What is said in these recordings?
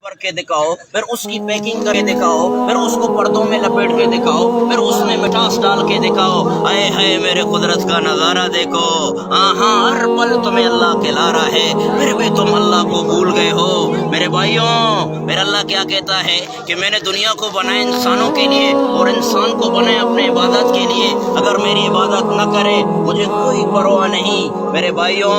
कर के दिखाओ, फिर उसकी पैकिंग करके दिखाओ, फिर उसको पर्दों में लपेट के दिखाओ, फिर उसमें मिठास डाल के दिखाओ। आए हाय मेरे कुदरत का नज़ारा देखो। हाँ हर पल तुम्हें अल्लाह खिला रहा है, फिर भी तुम अल्लाह को भूल गए हो। मेरे भाइयों, मेरा अल्लाह क्या कहता है कि मैंने दुनिया को बनाया इंसानों के लिए और इंसान को बनाया अपने इबादत के लिए। अगर मेरी इबादत न करे मुझे कोई परवाह नहीं। मेरे भाइयों,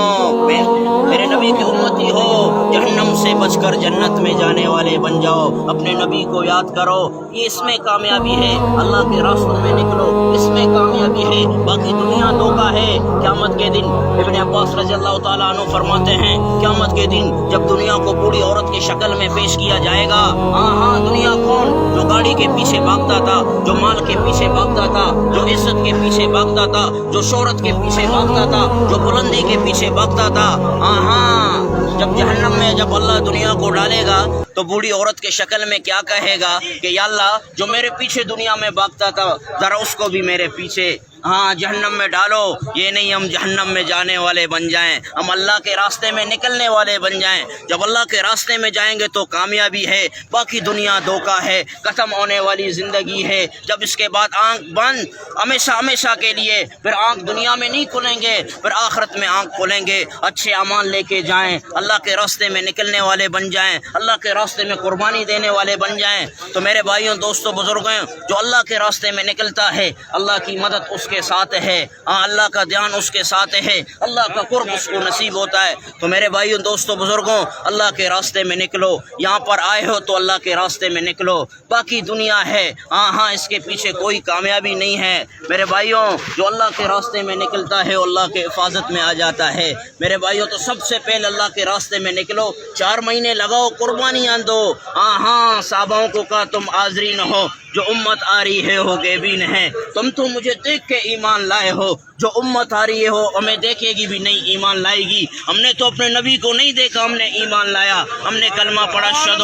मेरे नबी की उम्मती हो, जहन्नम से बचकर जन्नत में जाने वाले बन जाओ। अपने नबी को याद करो, ये इसमें कामयाबी है। अल्लाह के रास्ते में निकलो, इसमें कामयाबी है। बाकी दुनिया धोखा है। क़यामत के दिन इब्न अब्बास रज़ियल्लाहु ताला अन्हु फरमाते हैं, क़यामत के दिन जब दुनिया को बूढ़ी औरत की शक्ल में पेश किया जाएगा। हाँ दुनिया कौन? जो गाड़ी के पीछे भागता था, जो माल के पीछे भागता था, जो इज्जत के पीछे भागता था, जो शोहरत के पीछे भागता था, जो बुलंदी के पीछे भागता था। हाँ, जब जहन्नम में जब अल्लाह दुनिया को डालेगा तो बूढ़ी औरत के शक्ल में क्या कहेगा कि या अल्लाह, जो मेरे पीछे दुनिया में भागता था जरा उसको भी मेरे पीछे जहन्नम में डालो। ये नहीं हम जहन्नम में जाने वाले बन जाएं, हम अल्लाह के रास्ते में निकलने वाले बन जाएं। जब अल्लाह के रास्ते में जाएंगे तो कामयाबी है, बाकी दुनिया धोखा है, ख़त्म होने वाली ज़िंदगी है। जब इसके बाद आँख बंद हमेशा हमेशा के लिए, फिर आँख दुनिया में नहीं खुलेंगे, फिर आखिरत में आँख खोलेंगे। अच्छे अमाल लेके जाएं, अल्लाह के रास्ते में निकलने वाले बन जाएं, अल्लाह के रास्ते में कुर्बानी देने वाले बन जाएं। तो मेरे भाइयों, दोस्तों, बुजुर्गों, जो अल्लाह के रास्ते में निकलता है अल्लाह की मदद उसके साथ है। अल्लाह का ध्यान उसके साथ है, अल्लाह का कुर्ब उसको नसीब होता है। तो मेरे भाइयों, दोस्तों, बुजुर्गों, अल्लाह के रास्ते में निकलो। यहाँ पर आए हो तो अल्लाह के रास्ते में निकलो। बाकी दुनिया है, हाँ इसके पीछे कोई कामयाबी नहीं है। मेरे भाइयों, जो अल्लाह के रास्ते में निकलता है अल्लाह के हिफाजत में आ जाता है। मेरे भाइयों, तो सबसे पहले अल्लाह के रास्ते में निकलो, 4 महीने लगाओ, कुर्बानियाँ दो। हाँ साहबाओं को कहा तुम हाज़री न हो, जो उम्मत आ रही है हो गेबीन है। तुम तो मुझे देख के ईमान लाए हो, जो उम्मत आ रही है हो हमें देखेगी भी नहीं, ईमान लाएगी। हमने तो अपने नबी को नहीं देखा, हमने ईमान लाया। हमने कलमा पढ़ा, अशहदु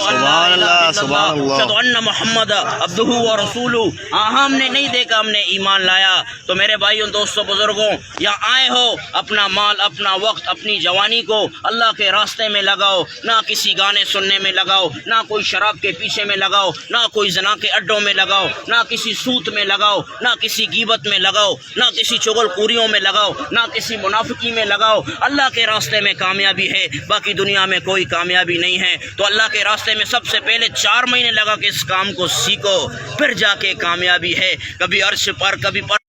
अन्ना मुहम्मद अब्दुहु व रसूलुहु। हमने नहीं देखा, हमने ईमान लाया। तो मेरे भाइयों, दोस्तों, बुजुर्गों, यहाँ आए हो, अपना माल, अपना वक्त, अपनी जवानी को अल्लाह के रास्ते में लगाओ। ना किसी गाने सुनने में लगाओ, ना कोई शराब के पीछे में लगाओ, ना कोई जना के अड्डों में लगाओ, ना किसी सूत में लगाओ, ना किसी गीबत में लगाओ, ना किसी चुगलखोरियों में लगाओ, ना किसी मुनाफिकी में लगाओ। अल्लाह के रास्ते में कामयाबी है, बाकी दुनिया में कोई कामयाबी नहीं है। तो अल्लाह के रास्ते में सबसे पहले 4 महीने लगा के इस काम को सीखो, फिर जाके कामयाबी है। कभी अर्श पर, कभी पर